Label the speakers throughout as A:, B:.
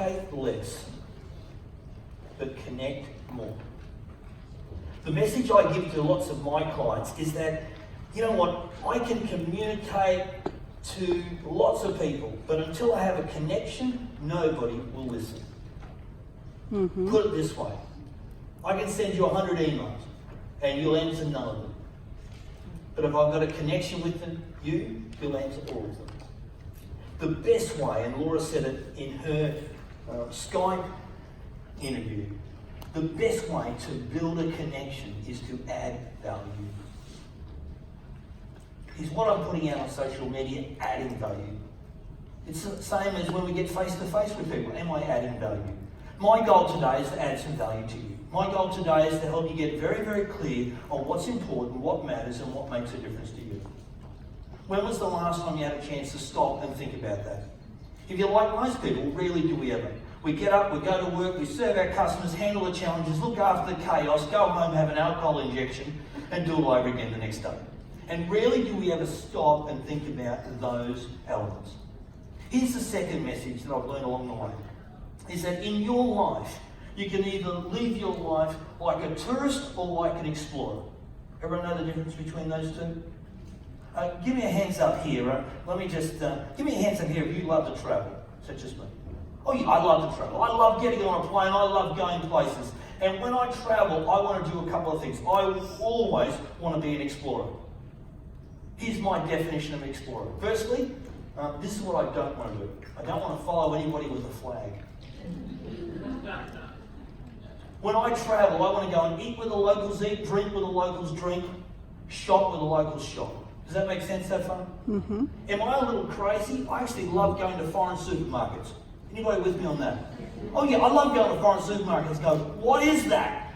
A: communicate less, but connect more. The message I give to lots of my clients is that, you know what, I can communicate to lots of people, but until I have a connection, nobody will listen. Mm-hmm. Put it this way, I can send you 100 emails and you'll answer none of them. But if I've got a connection with them, you'll answer all of them. The best way, and Laura said it in her Skype interview, the best way to build a connection is to add value. Is what I'm putting out on social media adding value? It's the same as when we get face to face with people. Am I adding value? My goal today is to add some value to you. My goal today is to help you get very, very clear on what's important, what matters, and what makes a difference to you. When was the last time you had a chance to stop and think about that? If you're like most people, rarely do we ever. We get up, we go to work, we serve our customers, handle the challenges, look after the chaos, go home, have an alcohol injection, and do it all over again the next day. And rarely do we ever stop and think about those elements. Here's the second message that I've learned along the way, is that in your life, you can either live your life like a tourist or like an explorer. Everyone know the difference between those two? Give me a hands up here. Let me just, give me a hands up here if you love to travel, such as me. Oh yeah, I love to travel. I love getting on a plane. I love going places. And when I travel, I want to do a couple of things. I always want to be an explorer. Here's my definition of an explorer. Firstly, this is what I don't want to do. I don't want to follow anybody with a flag. When I travel, I want to go and eat where the locals eat, drink where the locals drink, shop where the locals shop. Does that make sense so far? Mm-hmm. Am I a little crazy? I actually love going to foreign supermarkets. Anybody with me on that? Oh yeah, I love going to foreign supermarkets and go, what is that?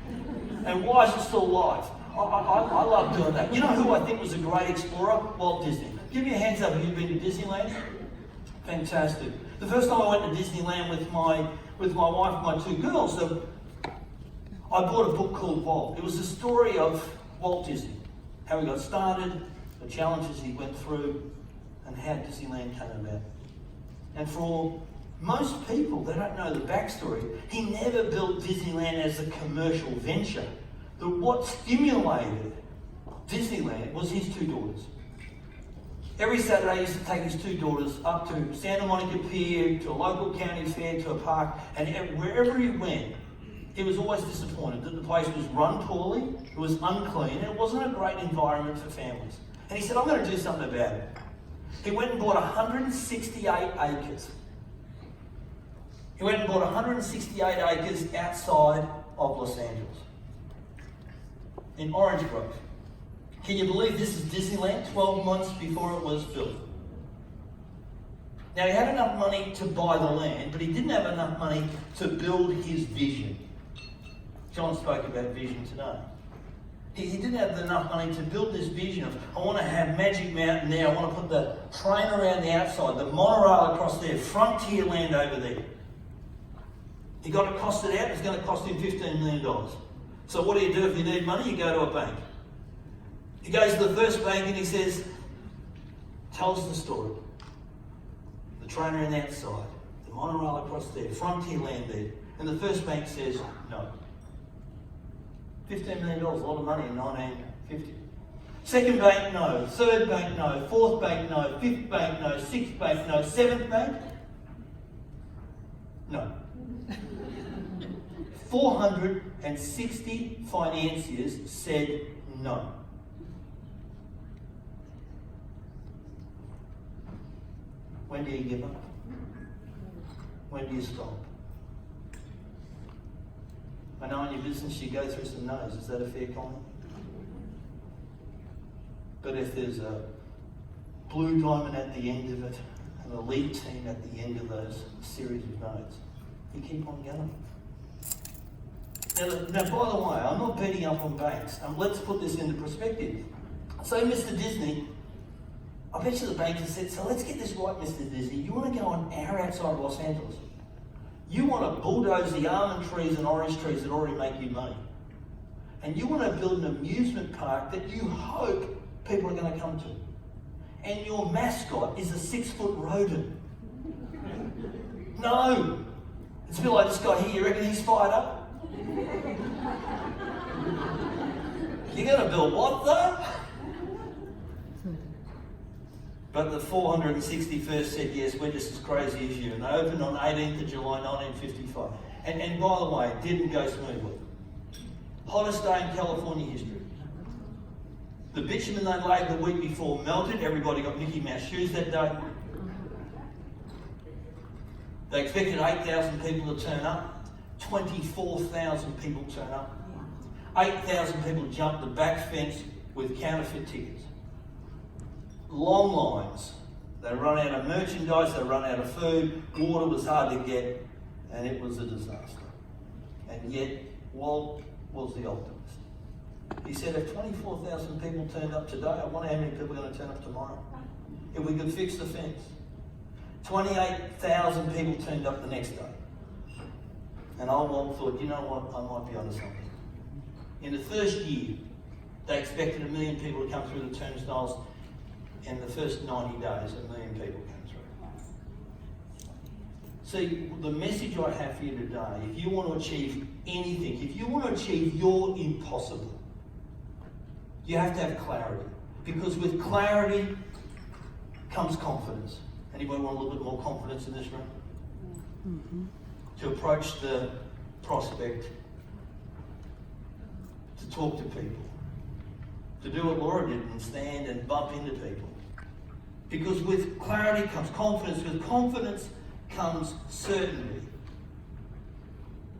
A: And why is it still alive? I love doing that. You know who I think was a great explorer? Walt Disney. Give me a hands up if you've been to Disneyland. Fantastic. The first time I went to Disneyland with my wife and my two girls, I bought a book called Walt. It was the story of Walt Disney, how he got started, the challenges he went through, and how Disneyland came about. And for most people, they don't know the backstory. He never built Disneyland as a commercial venture. What stimulated Disneyland was his two daughters. Every Saturday he used to take his two daughters up to Santa Monica Pier, to a local county fair, to a park, and wherever he went, he was always disappointed that the place was run poorly, it was unclean, and it wasn't a great environment for families. And he said, I'm going to do something about it. He went and bought 168 acres. He went and bought 168 acres outside of Los Angeles, in Orange Grove. Can you believe this is Disneyland 12 months before it was built? Now, he had enough money to buy the land, but he didn't have enough money to build his vision. John spoke about vision today. He didn't have enough money to build this vision of, I want to have Magic Mountain there, I want to put the train around the outside, the monorail across there, frontier land over there. He got it costed out, it's going to cost him $15 million. So what do you do if you need money? You go to a bank. He goes to the first bank and he says, tells the story. The train around the outside, the monorail across there, frontier land there. And the first bank says, no. $15 million, a lot of money in 1950. Second bank, no. Third bank, no. Fourth bank, no. Fifth bank, no. Sixth bank, no. Seventh bank, no. 460 financiers said no. When do you give up? When do you stop? I know in your business you go through some no's. Is that a fair comment? But if there's a blue diamond at the end of it, an elite team at the end of those series of no's, you keep on going. Now, by the way, I'm not beating up on banks. Let's put this into perspective. So, Mr. Disney, I bet you the bank has said, so let's get this right, Mr. Disney. You want to go on our outside of Los Angeles. You want to bulldoze the almond trees and orange trees that already make you money. And you want to build an amusement park that you hope people are going to come to. And your mascot is a 6-foot rodent. No. It's a bit like this guy here. You reckon he's fired up? You're going to build what though? But the 461st said, yes, we're just as crazy as you. And they opened on 18th of July 1955. And by the way, it didn't go smoothly. Hottest day in California history. The bitumen they laid the week before melted. Everybody got Mickey Mouse shoes that day. They expected 8,000 people to turn up. 24,000 people turn up. 8,000 people jumped the back fence with counterfeit tickets. Long lines. They run out of merchandise, they run out of food, water was hard to get, and it was a disaster. And yet, Walt was the optimist. He said, if 24,000 people turned up today, I wonder how many people are going to turn up tomorrow. If we could fix the fence. 28,000 people turned up the next day. And old Walt thought, you know what, I might be onto something. In the first year, they expected 1 million people to come through the turnstiles. In the first 90 days, 1 million people came through. See, the message I have for you today, if you want to achieve anything, if you want to achieve your impossible, you have to have clarity. Because with clarity comes confidence. Anybody want a little bit more confidence in this room? Mm-hmm. To approach the prospect, to talk to people, to do what Laura did and stand and bump into people. Because with clarity comes confidence. With confidence comes certainty.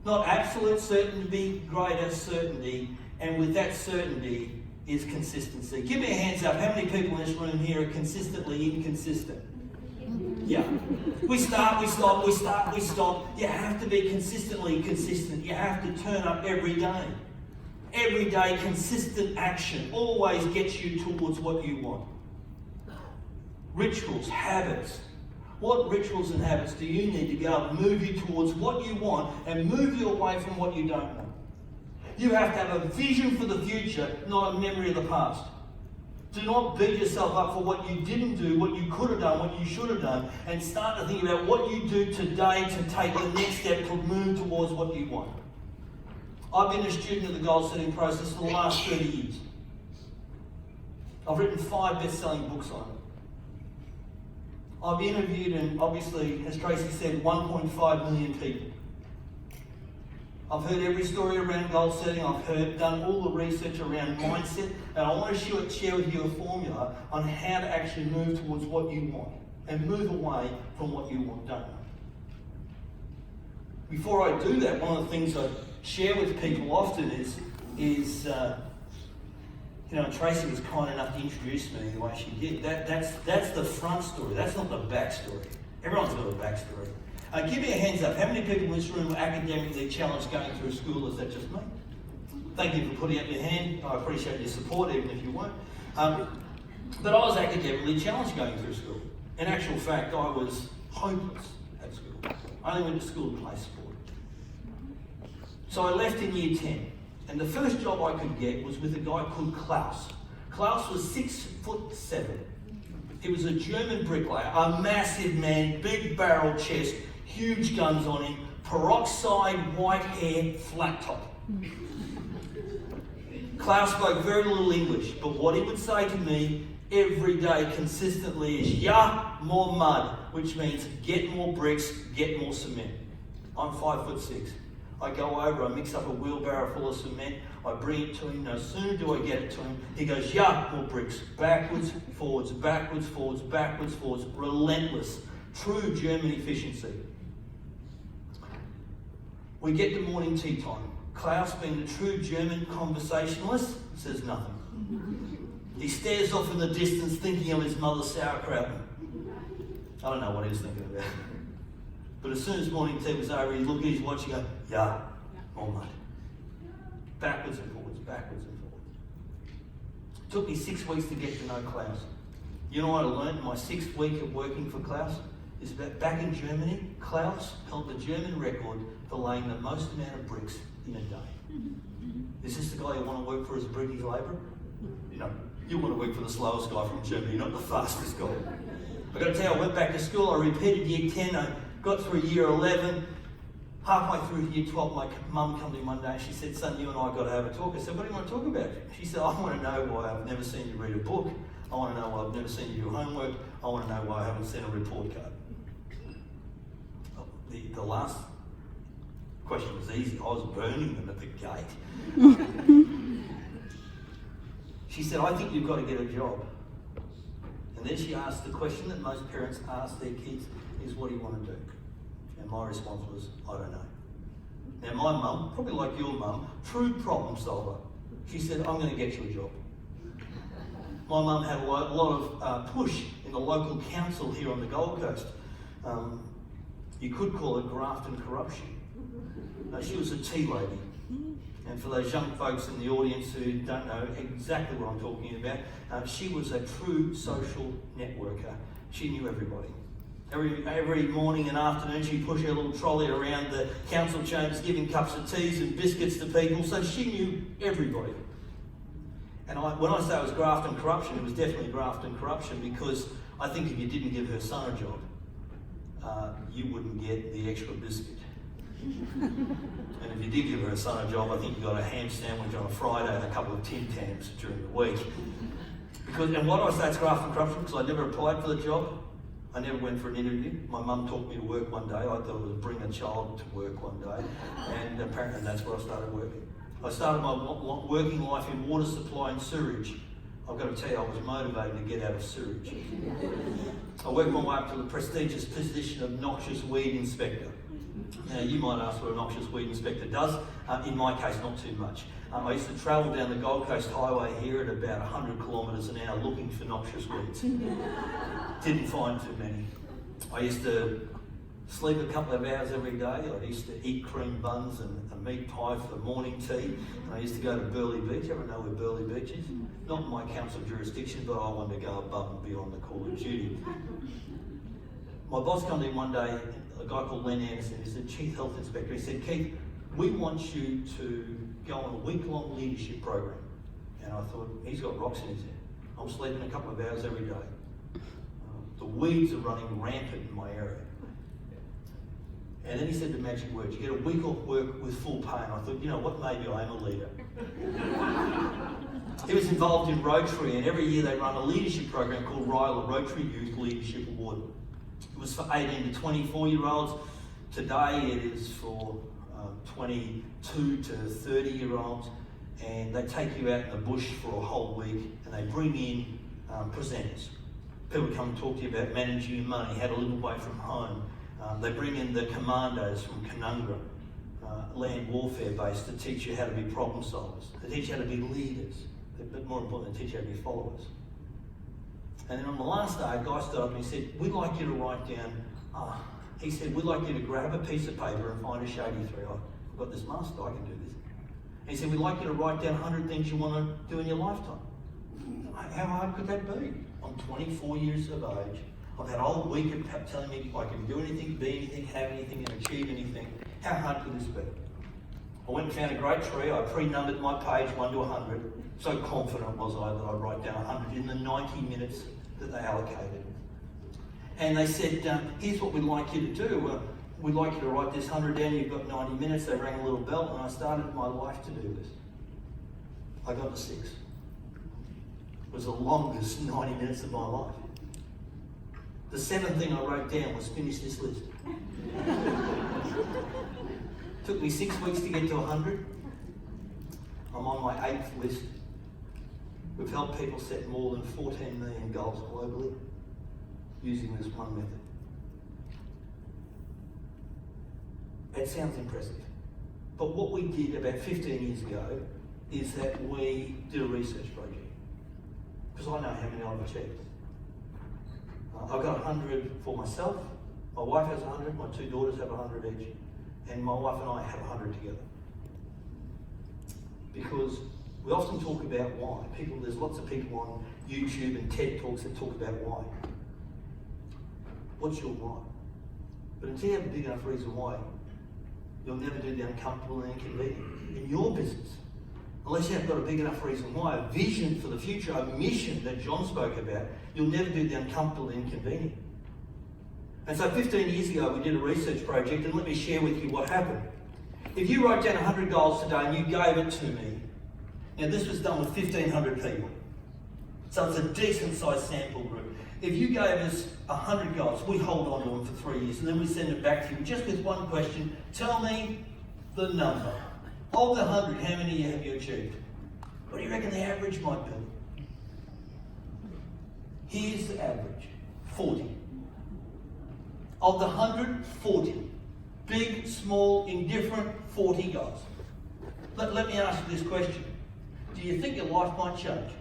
A: Not absolute certainty, greater certainty. And with that certainty is consistency. Give me a hands up. How many people in this room here are consistently inconsistent? Yeah. We start, we stop, we start, we stop. You have to be consistently consistent. You have to turn up every day. Every day, consistent action always gets you towards what you want. Rituals, habits. What rituals and habits do you need to go and move you towards what you want and move you away from what you don't want? You have to have a vision for the future, not a memory of the past. Do not beat yourself up for what you didn't do, what you could have done, what you should have done, and start to think about what you do today to take the next step to move towards what you want. I've been a student of the goal-setting process for the last 30 years. I've written 5 best-selling books on it. I've interviewed and obviously, as Tracy said, 1.5 million people. I've heard every story around goal setting. I've done all the research around mindset, and I want to share with you a formula on how to actually move towards what you want and move away from what you don't want. Before I do that, one of the things I share with people often is Tracy was kind enough to introduce me the way she did. That's the front story. That's not the back story. Everyone's got a back story. Give me a hands up. How many people in this room are academically challenged going through school? Is that just me? Thank you for putting up your hand. I appreciate your support, even if you weren't. But I was academically challenged going through school. In actual fact, I was hopeless at school. I only went to school to play sport. So I left in year 10. And the first job I could get was with a guy called Klaus. Klaus was 6'7". He was a German bricklayer, a massive man, big barrel chest, huge guns on him, peroxide, white hair, flat top. Klaus spoke very little English, but what he would say to me every day consistently is, yeah, more mud, which means get more bricks, get more cement. I'm 5'6". I go over, I mix up a wheelbarrow full of cement, I bring it to him. No sooner do I get it to him, he goes, yeah, more bricks. Backwards, forwards, backwards, forwards, backwards, forwards. Relentless. True German efficiency. We get to morning tea time. Klaus, being the true German conversationalist, says nothing. He stares off in the distance thinking of his mother's sauerkraut. I don't know what he was thinking about. But as soon as morning tea was over, he'd look at his watch and go, yeah, more mud. Backwards and forwards, backwards and forwards. It took me 6 weeks to get to know Klaus. You know what I learned in my 6th week of working for Klaus? Is that back in Germany, Klaus held the German record for laying the most amount of bricks in a day. Is this the guy you want to work for as a brickie labourer? No, you want to work for the slowest guy from Germany, not the fastest guy. I've got to tell you, I went back to school, I repeated year 10, I got through year 11, Halfway through year 12, my mum came to me one day and she said, son, you and I got to have a talk. I said, what do you want to talk about? She said, I want to know why I've never seen you read a book. I want to know why I've never seen you do homework. I want to know why I haven't sent a report card. The last question was easy. I was burning them at the gate. She said, I think you've got to get a job. And then she asked the question that most parents ask their kids is, what do you want to do? And my response was, I don't know. Now my mum, probably like your mum, true problem solver. She said, I'm going to get you a job. My mum had a lot of push in the local council here on the Gold Coast. You could call it graft and corruption. She was a tea lady. And for those young folks in the audience who don't know exactly what I'm talking about, she was a true social networker. She knew everybody. Every morning and afternoon she'd push her little trolley around the council chambers giving cups of teas and biscuits to people, so she knew everybody. And when I say it was graft and corruption, it was definitely graft and corruption, because I think if you didn't give her son a job, you wouldn't get the extra biscuit. And if you did give her a son a job, I think you got a ham sandwich on a Friday and a couple of Tim Tams during the week. And why do I say it's graft and corruption? Because I never applied for the job. I never went for an interview. My mum taught me to work one day. I thought it was bring a child to work one day. And apparently that's where I started working. I started my working life in water supply and sewerage. I've got to tell you, I was motivated to get out of sewage. I worked my way up to the prestigious position of noxious weed inspector. Now, you might ask what a noxious weed inspector does. In my case, not too much. I used to travel down the Gold Coast Highway here at about 100 kilometres an hour looking for noxious weeds. Didn't find too many. I used to sleep a couple of hours every day. I used to eat cream buns and a meat pie for morning tea. And I used to go to Burleigh Beach. Everyone know where Burleigh Beach is? Not in my council jurisdiction, but I wanted to go above and beyond the call of duty. My boss came in one day, a guy called Len Anderson, he's the Chief Health Inspector. He said, Keith, we want you to go on a week-long leadership program. And I thought, he's got rocks in his head. I'm sleeping a couple of hours every day. The weeds are running rampant in my area. And then he said the magic words, you get a week off work with full pay. And I thought, you know what, maybe I am a leader. He was involved in Rotary, and every year they run a leadership program called RYLA, Rotary Youth Leadership Award. It was for 18 to 24-year-olds. Today it is for 22 to 30-year-olds. And they take you out in the bush for a whole week, and they bring in presenters. People come and talk to you about managing your money, how to live away from home. They bring in the commandos from Canungra, land warfare base, to teach you how to be problem solvers, to teach you how to be leaders, but more importantly, to teach you how to be followers. And then on the last day, a guy stood up and he said, we'd like you to write down, we'd like you to grab a piece of paper and find a shady thread. I've got this master, I can do this. And he said, we'd like you to write down 100 things you want to do in your lifetime. How hard could that be? I'm 24 years of age. I've had a whole week of telling me if I can do anything, be anything, have anything, and achieve anything. How hard could this be? I went and found a great tree. I pre-numbered my page 1 to 100. So confident was I that I'd write down 100 in the 90 minutes that they allocated. And they said, here's what we'd like you to do. We'd like you to write this 100 down. You've got 90 minutes. They rang a little bell, and I started my life to do this. I got to 6. It was the longest 90 minutes of my life. The 7th thing I wrote down was finish this list. Took me 6 weeks to get to 100. I'm on my 8th list. We've helped people set more than 14 million goals globally using this one method. It sounds impressive. But what we did about 15 years ago is that we did a research project. Because I know how many I've achieved. I've got 100 for myself, my wife has 100, my 2 daughters have 100 each, and my wife and I have 100 together. Because we often talk about why. There's lots of people on YouTube and TED Talks that talk about why. What's your why? But until you have a big enough reason why, you'll never do the uncomfortable and inconvenient in your business. Unless you've got a big enough reason why, a vision for the future, a mission that John spoke about, you'll never do the uncomfortable and inconvenient. And so 15 years ago, we did a research project, and let me share with you what happened. If you write down 100 goals today and you gave it to me, now this was done with 1,500 people. So it's a decent sized sample group. If you gave us 100 goals, we hold on to them for 3 years, and then we send it back to you just with one question. Tell me the number. Of the 100, how many have you achieved? What do you reckon the average might be? Here's the average, 40. Of the 100, 40. Big, small, indifferent, 40 goals. Let me ask you this question. Do you think your life might change?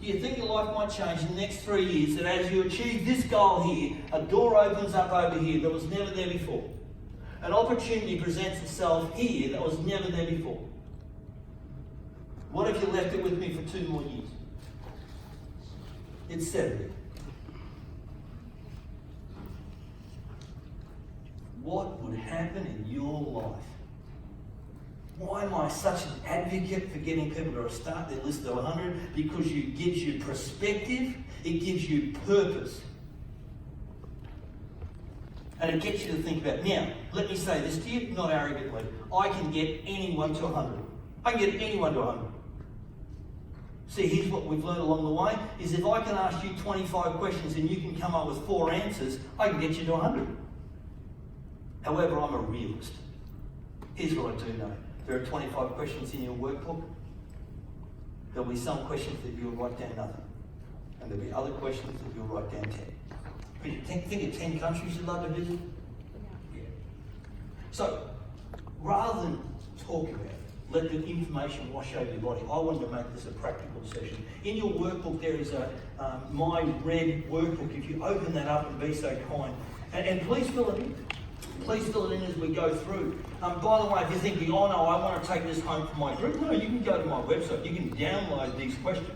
A: Do you think your life might change in the next 3 years, that as you achieve this goal here, a door opens up over here that was never there before? An opportunity presents itself here that was never there before. What if you left it with me for 2 more years? It's 70. What would happen in your life? Why am I such an advocate for getting people to start their list of 100? Because it gives you perspective, it gives you purpose. And it gets you to think about, now, let me say this to you, not arrogantly, I can get anyone to 100. I can get anyone to 100. See, here's what we've learned along the way, is if I can ask you 25 questions and you can come up with 4 answers, I can get you to 100. However, I'm a realist. Here's what I do know. There are 25 questions in your workbook. There'll be some questions that you'll write down nothing. And there'll be other questions that you'll write down 10. Could you think of 10 countries you'd love to visit? Yeah. So, rather than talk about it, let the information wash over your body. I wanted to make this a practical session. In your workbook, there is a My Red workbook. If you open that up and be so kind. And please fill it in. Please fill it in as we go through. By the way, if you're thinking, oh no, I want to take this home for my group, no, you can go to my website. You can download these questions.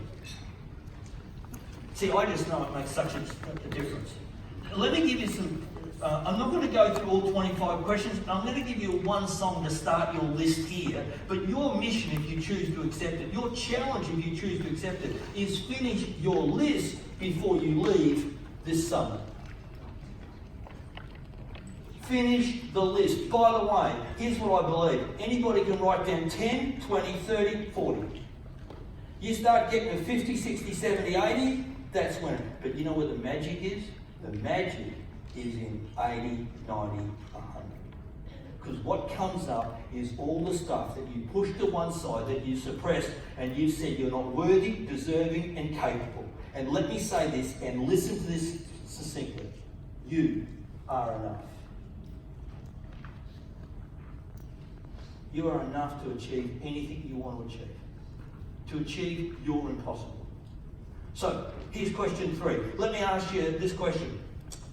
A: See, I just know it makes such a difference. Let me give you some, I'm not going to go through all 25 questions. I'm going to give you one song to start your list here. But your mission, if you choose to accept it, your challenge, if you choose to accept it, is finish your list before you leave this summer. Finish the list. By the way, here's what I believe. Anybody can write down 10, 20, 30, 40. You start getting to 50, 60, 70, 80, that's when. But you know where the magic is? The magic is in 80, 90, 100. Because what comes up is all the stuff that you push to one side, that you suppress, and you said you're not worthy, deserving, and capable. And let me say this, and listen to this succinctly. You are enough. You are enough to achieve anything you want to achieve. To achieve your impossible. So, here's question 3. Let me ask you this question.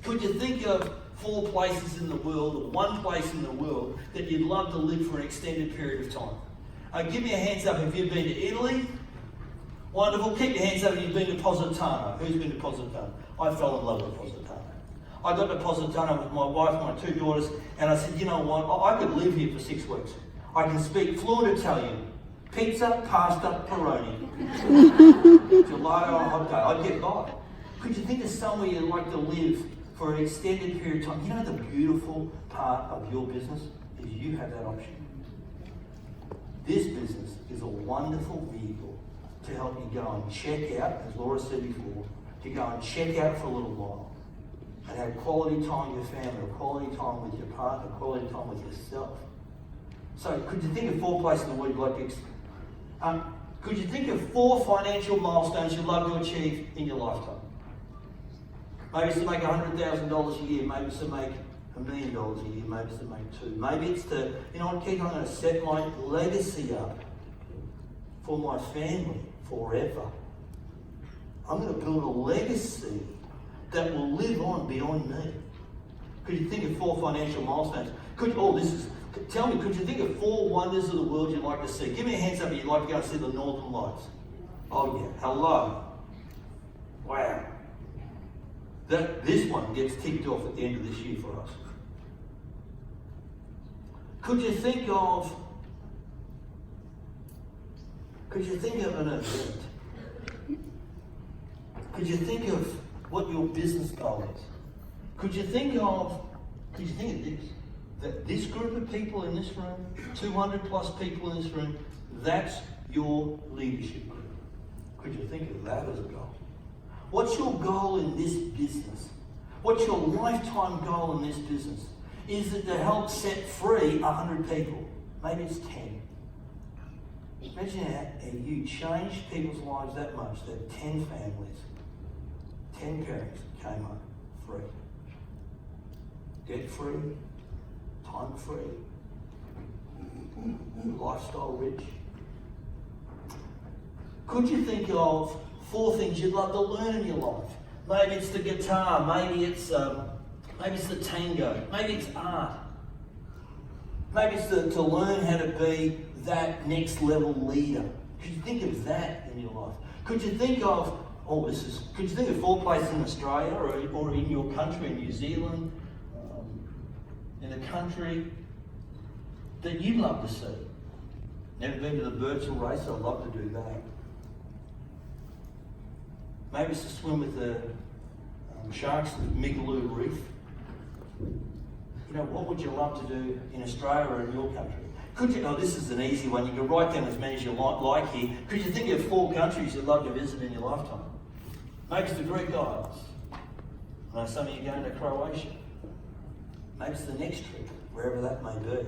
A: Could you think of 4 places in the world, or 1 place in the world, that you'd love to live for an extended period of time? Give me a hands up if you've been to Italy. Wonderful. Keep your hands up if you've been to Positano. Who's been to Positano? I fell in love with Positano. I got to Positano with my wife, my 2 daughters, and I said, you know what, I could live here for 6 weeks. I can speak fluent Italian. Pizza, pasta, Peroni. Gelato, hot day. I'd get by. Could you think of somewhere you'd like to live for an extended period of time? You know the beautiful part of your business is you have that option. This business is a wonderful vehicle to help you go and check out, as Laura said before, to go and check out for a little while and have quality time with your family, or quality time with your partner, quality time with yourself. So could you think of 4 places in the world you'd like to could you think of 4 financial milestones you'd love to achieve in your lifetime? Maybe it's to make $100,000 a year, maybe it's to make $1 million a year, maybe it's to make 2. Maybe it's to, you know what, Keith, I'm going to set my legacy up for my family forever. I'm going to build a legacy that will live on beyond me. Could you think of 4 financial milestones? Tell me, could you think of 4 wonders of the world you'd like to see? Give me a hands up if you'd like to go and see the Northern Lights. Oh yeah, hello. Wow. This one gets ticked off at the end of this year for us. Could you think of an event? Could you think of what your business goal is? Could you think of this? That this group of people in this room, 200 plus people in this room, that's your leadership group. Could you think of that as a goal? What's your goal in this business? What's your lifetime goal in this business? Is it to help set free 100 people? Maybe it's 10. Imagine how you changed people's lives that much that 10 families, 10 parents came home free. Debt free, time free, lifestyle rich. Could you think of 4 things you'd love to learn in your life? Maybe it's the guitar, maybe it's the tango, maybe it's art. Maybe it's to learn how to be that next level leader. Could you think of that in your life? Could you think of, could you think of 4 places in Australia or in your country, in New Zealand, in a country that you'd love to see? Never been to the Birdsville race, I'd love to do that. Maybe it's to swim with the sharks at Migaloo Reef. You know, what would you love to do in Australia or in your country? Could you, this is an easy one, you can write down as many as you like here. Could you think of 4 countries you'd love to visit in your lifetime? Maybe it's the Greek Isles. I know some of you are going to Croatia. Maybe it's the next trip, wherever that may be.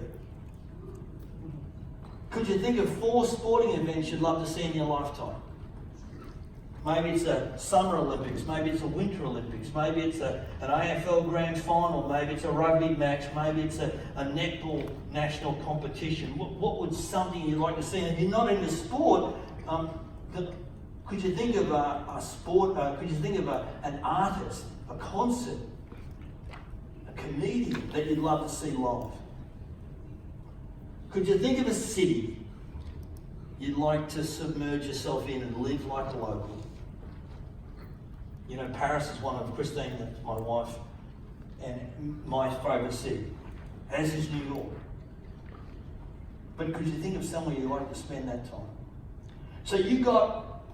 A: Could you think of 4 sporting events you'd love to see in your lifetime? Maybe it's a Summer Olympics, maybe it's a Winter Olympics, maybe it's an AFL Grand Final, maybe it's a rugby match, maybe it's a netball national competition. What would something you'd like to see? And if you're not into sport, could you think of a sport, could you think of an artist, a concert, a comedian that you'd love to see live? Could you think of a city you'd like to submerge yourself in and live like a local? You know, Paris is one of Christine, that's my wife, and my favourite city, as is New York. But could you think of somewhere you'd like to spend that time? So you've got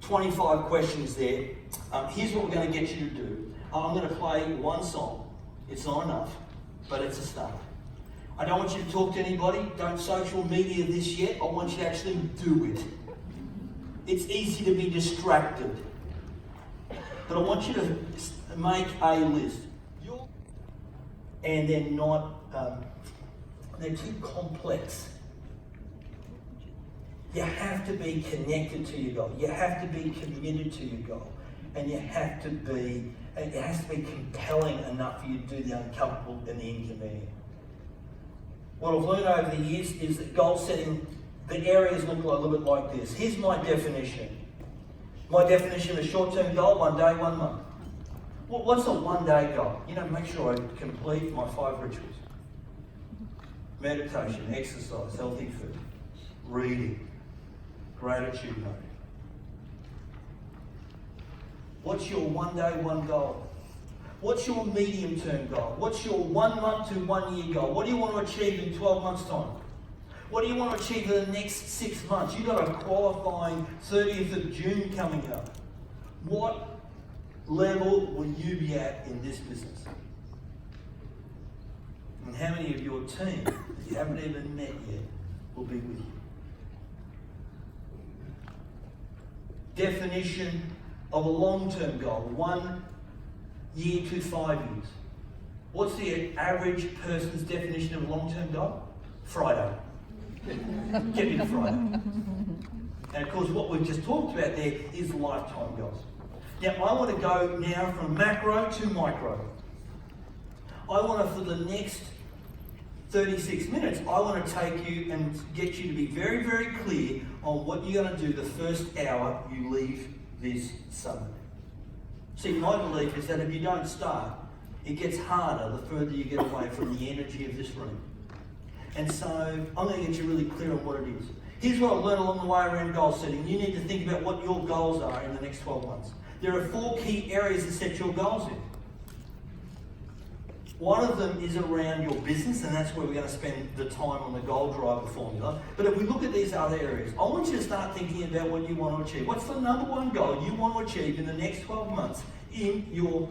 A: 25 questions there. Here's what we're going to get you to do. I'm going to play one song. It's not enough, but it's a start. I don't want you to talk to anybody. Don't social media this yet. I want you to actually do it. It's easy to be distracted. But I want you to make a list. And they're not, they're too complex. You have to be connected to your goal. You have to be committed to your goal. And it has to be compelling enough for you to do the uncomfortable and the inconvenient. What I've learned over the years is that goal setting, the areas look a little bit like this. Here's my definition. My definition of a short-term goal, 1 day, 1 month. What's a 1 day goal? You know, make sure I complete my 5 rituals. Meditation, exercise, healthy food, reading, gratitude noting. What's your 1 day, 1 goal? What's your medium-term goal? What's your 1 month to 1 year goal? What do you want to achieve in 12 months' time? What do you want to achieve in the next 6 months? You've got a qualifying 30th of June coming up. What level will you be at in this business? And how many of your team that you haven't even met yet will be with you? Definition of a long-term goal, 1 year to 5 years. What's the average person's definition of a long-term goal? Friday. Get me to Friday. And of course, what we've just talked about there is lifetime goals. Now, I want to go now from macro to micro. I want to, for the next 36 minutes, I want to take you and get you to be very, very clear on what you're going to do the first hour you leave this summit. See, my belief is that if you don't start, it gets harder the further you get away from the energy of this room. And so I'm going to get you really clear on what it is. Here's what I've learned along the way around goal setting. You need to think about what your goals are in the next 12 months. There are 4 key areas to set your goals in. One of them is around your business, and that's where we're going to spend the time on the goal driver formula. But if we look at these other areas, I want you to start thinking about what you want to achieve. What's the number 1 goal you want to achieve in the next 12 months in your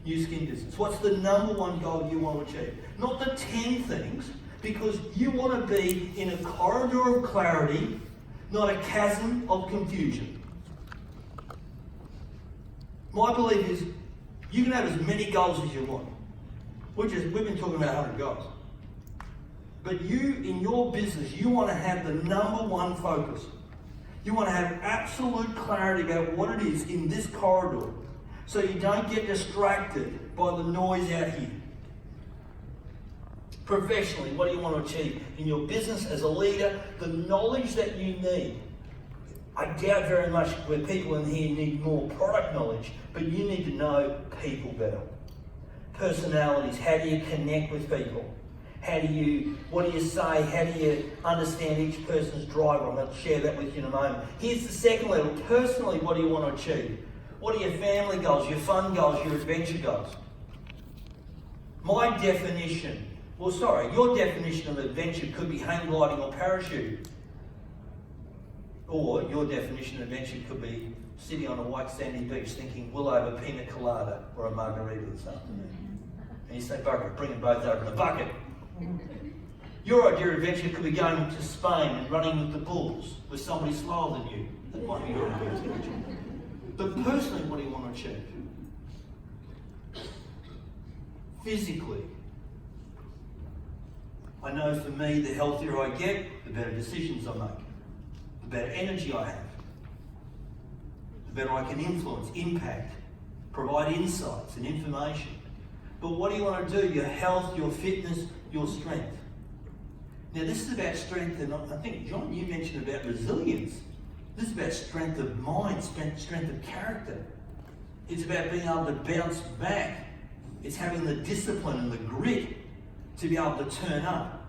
A: new skin business? What's the number one goal you want to achieve? Not the 10 things, because you want to be in a corridor of clarity, not a chasm of confusion. My belief is you can have as many goals as you want. We've been talking about 100 goals. But you, in your business, you want to have the number one focus. You want to have absolute clarity about what it is in this corridor, so you don't get distracted by the noise out here. Professionally, what do you want to achieve? In your business as a leader, the knowledge that you need. I doubt very much where people in here need more product knowledge, but you need to know people better. Personalities, how do you connect with people? What do you say? How do you understand each person's driver? I'm going to share that with you in a moment. Here's the second level. Personally, what do you want to achieve? What are your family goals, your fun goals, your adventure goals? Your definition of adventure could be hang gliding or parachute. Or your definition of adventure could be sitting on a white sandy beach thinking, we'll have a pina colada or a margarita this afternoon. And you say, bugger, bring them both over in a bucket. Your idea of adventure could be going to Spain and running with the bulls with somebody smaller than you. That might be your idea of adventure. But personally, what do you want to achieve? Physically. I know for me, the healthier I get, the better decisions I make. The better energy I have. The better I can influence, impact, provide insights and information. But what do you want to do? Your health, your fitness, your strength. Now this is about strength, and I think, John, you mentioned about resilience. This is about strength of mind, strength of character. It's about being able to bounce back. It's having the discipline and the grit to be able to turn up.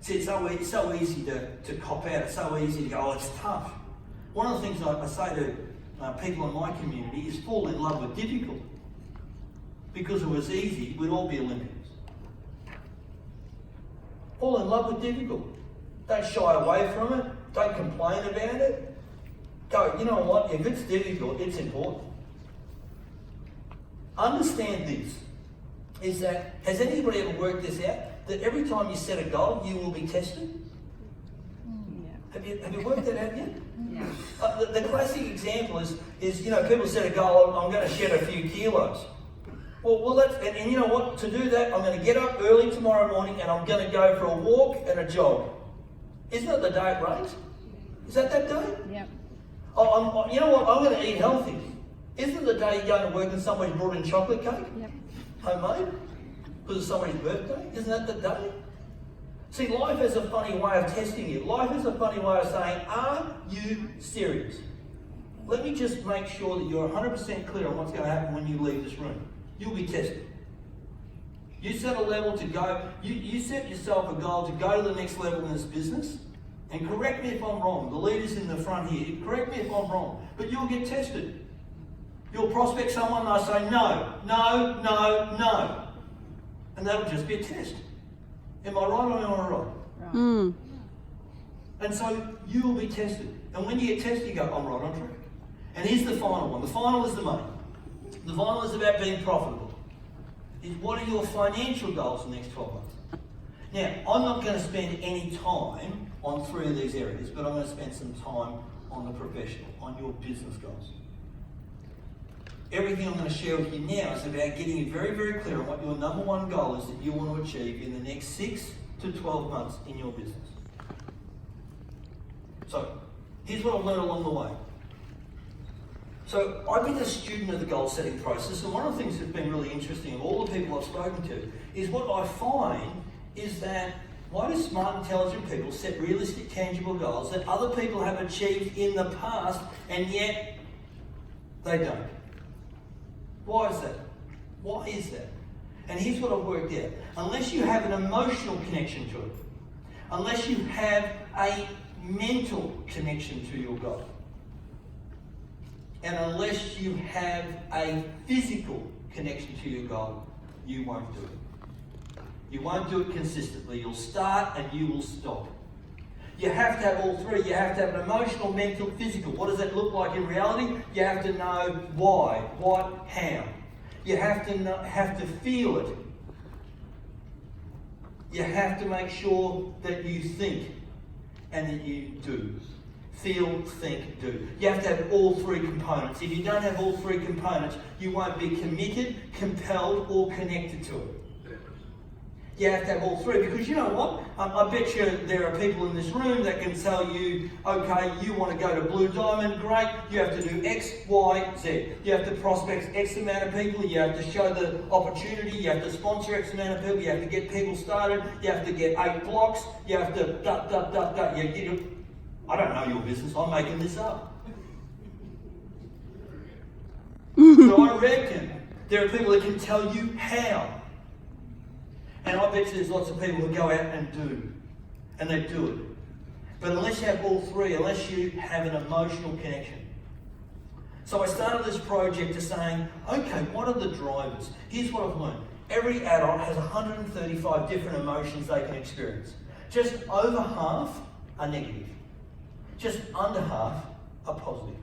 A: See, it's so easy to cop out. It's so easy to go, oh, it's tough. One of the things I say to people in my community is fall in love with difficult. Because if it was easy, we'd all be Olympians. Fall in love with difficult. Don't shy away from it. Don't complain about it. Go, you know what? If it's difficult, it's important. Understand this, is that, has anybody ever worked this out? That every time you set a goal, you will be tested? Yeah. Have you worked that out yet? Yeah. The classic example is people set a goal, I'm going to shed a few kilos. Well, and you know what? To do that, I'm going to get up early tomorrow morning and I'm going to go for a walk and a jog. Isn't it the day it rains? Is that day? Yeah. Oh, you know what? I'm going to eat healthy. Isn't it the day you're going to work and somebody's brought in chocolate cake? Yep. Homemade? Because it's somebody's birthday? Isn't that the day? See, life has a funny way of testing you. Life has a funny way of saying, are you serious? Let me just make sure that you're 100% clear on what's going to happen when you leave this room. You'll be tested. You set a level to go, you set yourself a goal to go to the next level in this business, and correct me if I'm wrong, the leaders in the front here, correct me if I'm wrong, but you'll get tested. You'll prospect someone and they'll say, no, no, no, no. And that'll just be a test. Am I right or am I right? Right. And so you will be tested. And when you get tested, you go, I'm right on track. And here's the final one. The final is the money. The final is about being profitable. What are your financial goals in the next 12 months? Now, I'm not going to spend any time on 3 of these areas, but I'm going to spend some time on the professional, on your business goals. Everything I'm going to share with you now is about getting you very, very clear on what your number one goal is that you want to achieve in the next 6 to 12 months in your business. So, here's what I've learned along the way. So, I've been a student of the goal setting process, and one of the things that's been really interesting of all the people I've spoken to is what I find is that why do smart, intelligent people set realistic, tangible goals that other people have achieved in the past and yet they don't? Why is that? Why is that? And here's what I've worked out. Unless you have an emotional connection to it, unless you have a mental connection to your goal, and unless you have a physical connection to your goal, you won't do it. You won't do it consistently. You'll start and you will stop. You have to have all 3. You have to have an emotional, mental, physical. What does that look like in reality? You have to know why, what, how. You have to feel it. You have to make sure that you think and that you do. Feel, think, do. You have to have all three components. If you don't have all three components, you won't be committed, compelled, or connected to it. You have to have all three, because you know what? I bet you there are people in this room that can tell you, okay, you want to go to Blue Diamond, great, you have to do X, Y, Z. You have to prospect X amount of people, you have to show the opportunity, you have to sponsor X amount of people, you have to get people started, you have to get 8 blocks, you have to I don't know your business, I'm making this up. So I reckon there are people that can tell you how. And I bet you there's lots of people who go out and do. And they do it. But unless you have all three, unless you have an emotional connection. So I started this project to saying, okay, what are the drivers? Here's what I've learned. Every adult has 135 different emotions they can experience. Just over half are negative. Just under half are positive.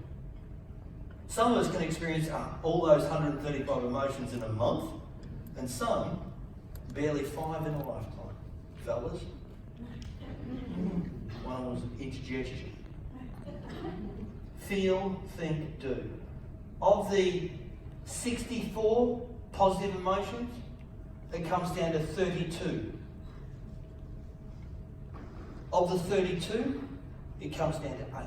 A: Some of us can experience all those 135 emotions in a month, and some barely 5 in a lifetime. Fellas? One was indigestion. Feel, think, do. Of the 64 positive emotions, it comes down to 32. Of the 32, it comes down to 8.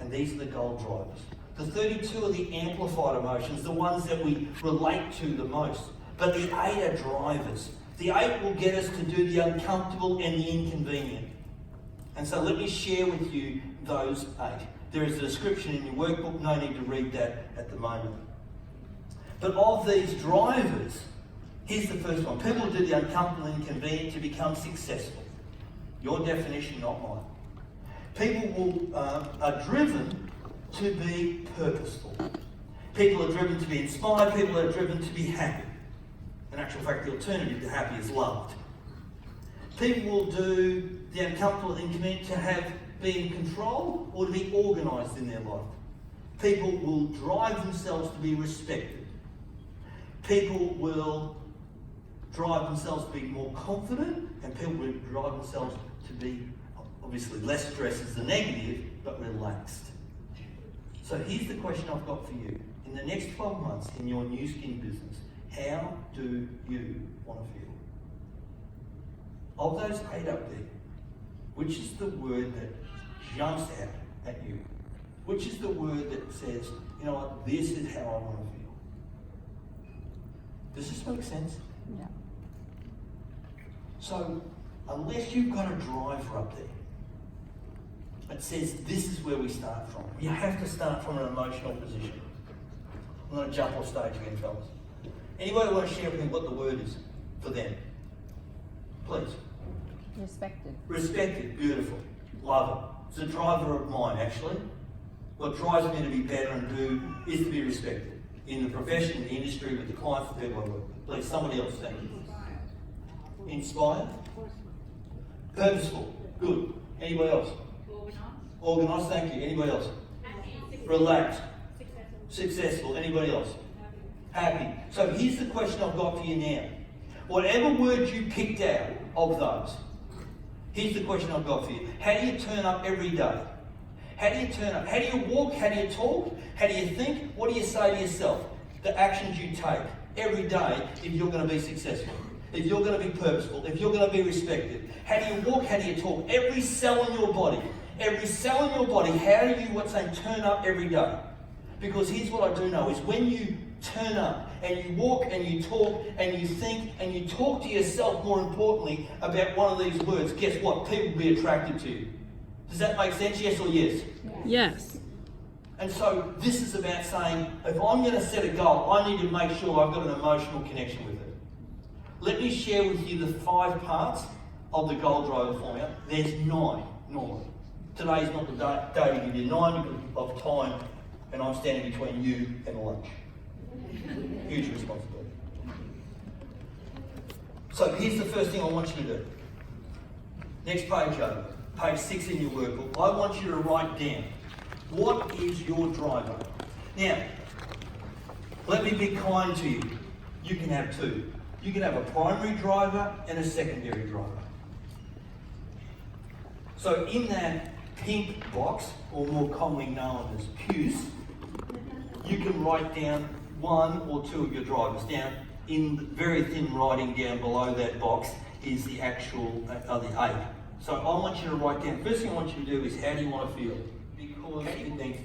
A: And these are the goal drivers. The 32 are the amplified emotions, the ones that we relate to the most. But the 8 are drivers. The 8 will get us to do the uncomfortable and the inconvenient. And so let me share with you those 8. There is a description in your workbook, no need to read that at the moment. But of these drivers, here's the first one. People do the uncomfortable and inconvenient to become successful. Your definition, not mine. People are driven to be purposeful. People are driven to be inspired. People are driven to be happy. In actual fact, the alternative to happy is loved. People will do the uncomfortable and inconvenient to be in control or to be organised in their life. People will drive themselves to be respected. People will drive themselves to be more confident, and people will drive themselves to be, obviously less stress is the negative, but relaxed. So here's the question I've got for you. In the next 12 months in your new skin business, how do you want to feel? Of those 8 up there, which is the word that jumps out at you? Which is the word that says, you know what, this is how I want to feel? Does this make sense?
B: Yeah.
A: So, unless you've got a driver up there, it says this is where we start from. You have to start from an emotional position. I'm going to jump off stage again, fellas. Anybody want to share with me what the word is for them? Please.
B: Respected.
A: Respected. Beautiful. Love it. It's a driver of mine, actually. What drives me to be better and do is to be respected. In the profession, in the industry, with the clients, the people I work with. Please, somebody else thank you. Inspired. Purposeful. Good. Anybody else? Organised. Thank you. Anybody else? Relaxed. Successful. Anybody else? Happy. So here's the question I've got for you now. Whatever word you picked out of those, here's the question I've got for you. How do you turn up every day? How do you turn up? How do you walk? How do you talk? How do you think? What do you say to yourself? The actions you take every day if you're going to be successful, if you're going to be purposeful, if you're going to be respected. How do you walk? How do you talk? Every cell in your body, how do you turn up every day? Because here's what I do know is when you turn up and you walk and you talk and you think and you talk to yourself, more importantly, about one of these words, guess what? People will be attracted to you. Does that make sense? Yes or yes?
B: Yes.
A: And so this is about saying, if I'm going to set a goal, I need to make sure I've got an emotional connection with it. Let me share with you the 5 parts of the goal driver formula. There's 9 normally. Today's not the day to give you 9 because of time, and I'm standing between you and lunch. Huge responsibility. So here's the first thing I want you to do. Next page over, page 6 in your workbook. I want you to write down, what is your driver? Now, Let me be kind to you. You can have two. You can have a primary driver and a secondary driver. So in that pink box, or more commonly known as puce, you can write down one or two of your drivers. Down in very thin writing down below that box is the actual, the 8. So I want you to write down, first thing I want you to do is, how do you want to feel? Because it needs to.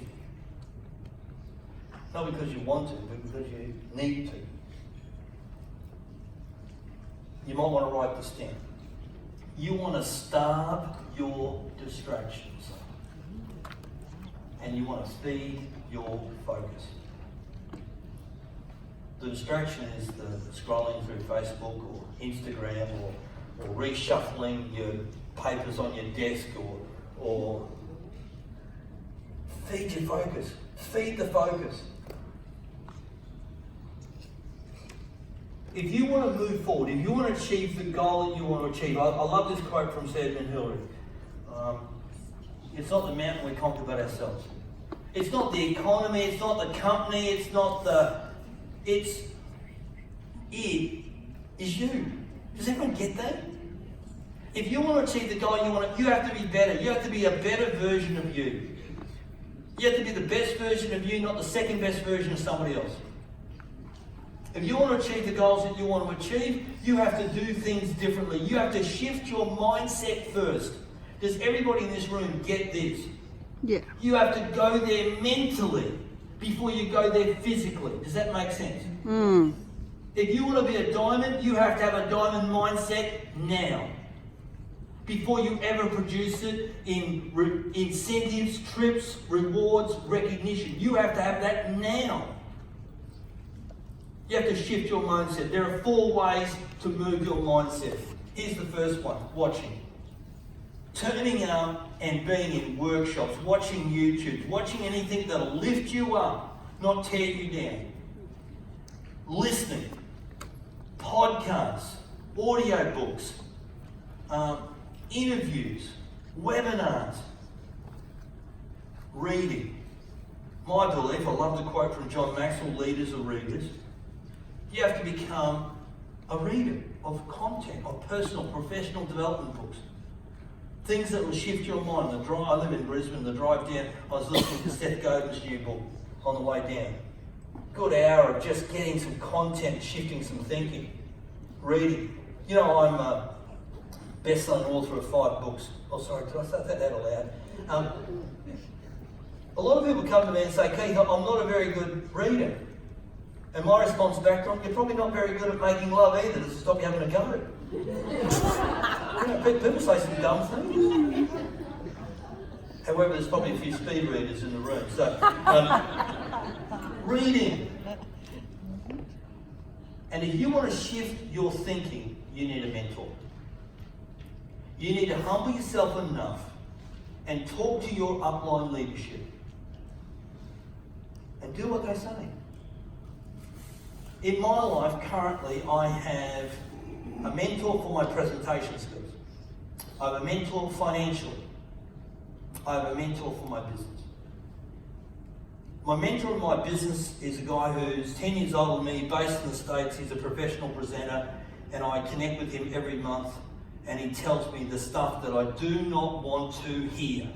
A: Not because you want to, but because you need to. You might want to write this down. You want to starve your distractions. And you want to feed your focus. The distraction is the scrolling through Facebook or Instagram or reshuffling your papers on your desk or feed your focus. Feed the focus. If you want to move forward, if you want to achieve the goal that you want to achieve, I love this quote from Sir Edmund Hillary. It's not the mountain we conquer but ourselves. It's not the economy, it's not the company, it is you. Does everyone get that? If you want to achieve the goal you have to be better. You have to be a better version of you. You have to be the best version of you, not the second best version of somebody else. If you want to achieve the goals that you want to achieve, you have to do things differently. You have to shift your mindset first. Does everybody in this room get this?
C: Yeah.
A: You have to go there mentally before you go there physically. Does that make sense? If you want to be a diamond, you have to have a diamond mindset now. Before you ever produce it in incentives, trips, rewards, recognition. You have to have that now. You have to shift your mindset. There are 4 ways to move your mindset. Here's the first one, watching. Turning up and being in workshops, watching YouTube, watching anything that'll lift you up, not tear you down. Listening, podcasts, audio books, interviews, webinars, reading. My belief, I love the quote from John Maxwell, leaders are readers. You have to become a reader of content, of personal, professional development books. Things that will shift your mind. I live in Brisbane, the drive down, I was listening to Seth Godin's new book on the way down. Good hour of just getting some content, shifting some thinking, reading. You know, I'm a best-selling author of 5 books. Oh, sorry, did I say that out loud? A lot of people come to me and say, Keith, I'm not a very good reader. And my response back to them, you're probably not very good at making love either. Does it stop you having a go? People say some dumb things. However, there's probably a few speed readers in the room. So, reading. And if you want to shift your thinking, you need a mentor. You need to humble yourself enough and talk to your upline leadership. And do what they say. In my life, currently, I have a mentor for my presentation skills. I have a mentor financially. I have a mentor for my business. My mentor in my business is a guy who's 10 years older than me, based in the States. He's a professional presenter, and I connect with him every month, and he tells me the stuff that I do not want to hear.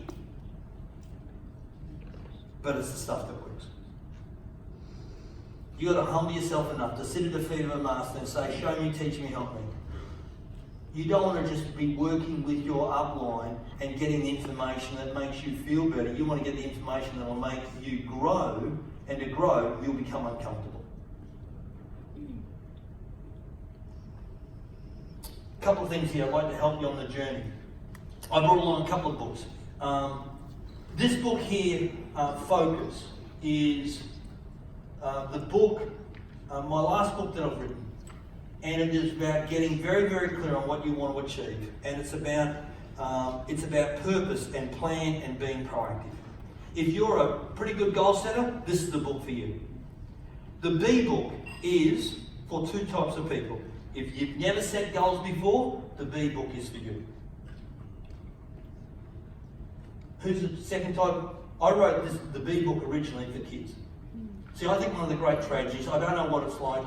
A: But it's the stuff that works. You've got to humble yourself enough to sit at the feet of a master and say, show me, teach me, help me. You don't want to just be working with your upline and getting the information that makes you feel better. You want to get the information that will make you grow, and to grow, you'll become uncomfortable. A couple of things here I'd like to help you on the journey. I brought along a couple of books. This book here, Focus, is the book, my last book that I've written, and it is about getting very, very clear on what you want to achieve. And it's about purpose and plan and being proactive. If you're a pretty good goal setter, this is the book for you. The B book is for 2 types of people. If you've never set goals before, the B book is for you. Who's the second type? I wrote the B book originally for kids. See, I think one of the great tragedies, I don't know what it's like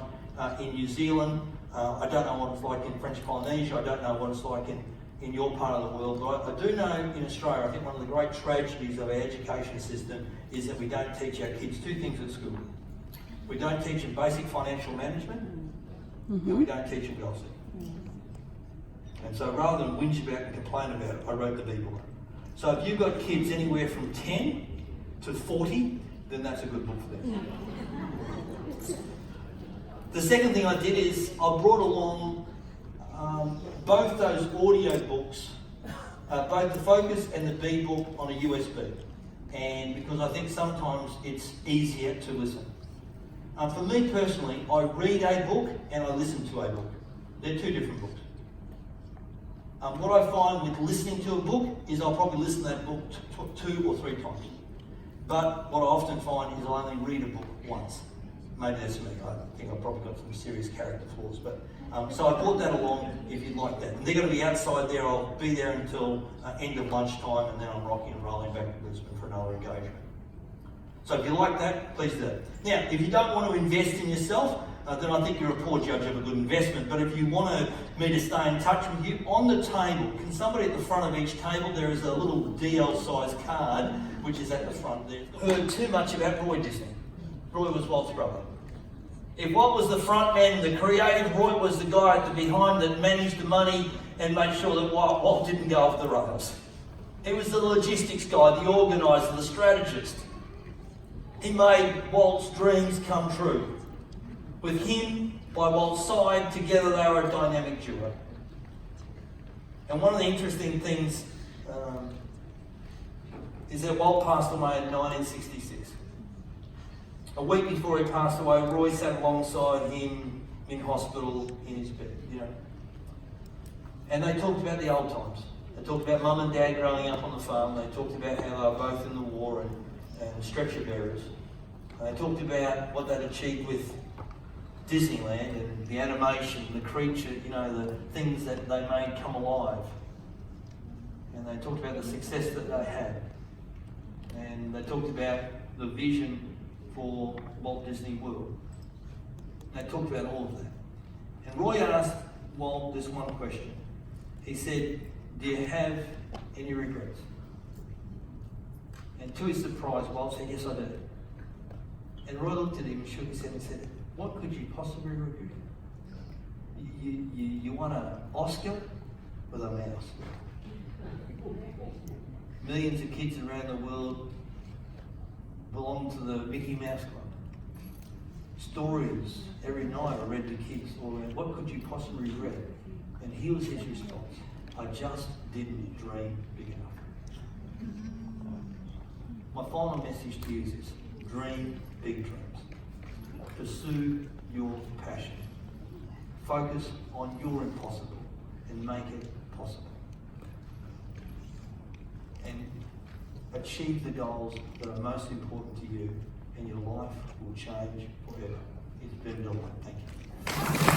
A: in New Zealand, I don't know what it's like in French Polynesia, I don't know what it's like in your part of the world, but I do know in Australia, I think one of the great tragedies of our education system is that we don't teach our kids two things at school. We don't teach them basic financial management, and we don't teach them gossip. And so rather than whinge about and complain about it, I wrote the B book. So if you've got kids anywhere from 10 to 40, then that's a good book for them. The second thing I did is I brought along both those audio books, both the Focus and the B book on a USB. And because I think sometimes it's easier to listen. For me personally, I read a book and I listen to a book. They're two different books. What I find with listening to a book is I'll probably listen to that book 2 or 3 times. But what I often find is I'll only read a book once. Maybe that's me. I think I've probably got some serious character flaws. But so I brought that along if you'd like that. And they're going to be outside there. I'll be there until end of lunchtime, and then I'm rocking and rolling back to Brisbane for another engagement. So if you like that, please do. Now, if you don't want to invest in yourself, then I think you're a poor judge of a good investment. But if you want me to stay in touch with you, on the table, can somebody at the front of each table, there is a little DL-sized card, which is at the front there. Heard too much about Roy Disney. Roy was Walt's brother. If Walt was the front man, the creative, Roy was the guy at the behind that managed the money and made sure that Walt didn't go off the rails. He was the logistics guy, the organiser, the strategist. He made Walt's dreams come true. With him, by Walt's side, together they were a dynamic duo. And one of the interesting things is that Walt passed away in 1966. A week before he passed away, Roy sat alongside him in hospital in his bed, And they talked about the old times. They talked about Mum and Dad growing up on the farm. They talked about how they were both in the war and stretcher bearers. They talked about what they'd achieved with Disneyland and the animation, the creature, the things that they made come alive. And they talked about the success that they had. And they talked about the vision for Walt Disney World. They talked about all of that. And Roy asked Walt this one question. He said, "Do you have any regrets?" And to his surprise, Walt said, "Yes, I do." And Roy looked at him and shook his head and said, "What could you possibly regret? You won an Oscar with a mouse. Millions of kids around the world belong to the Mickey Mouse Club. Stories every night are read to kids all around. What could you possibly regret?" And here was his response: "I just didn't dream big enough." My final message to you is this: dream big dreams. Pursue your passion. Focus on your impossible and make it possible. And achieve the goals that are most important to you, and your life will change forever. It's been a delight. Thank you.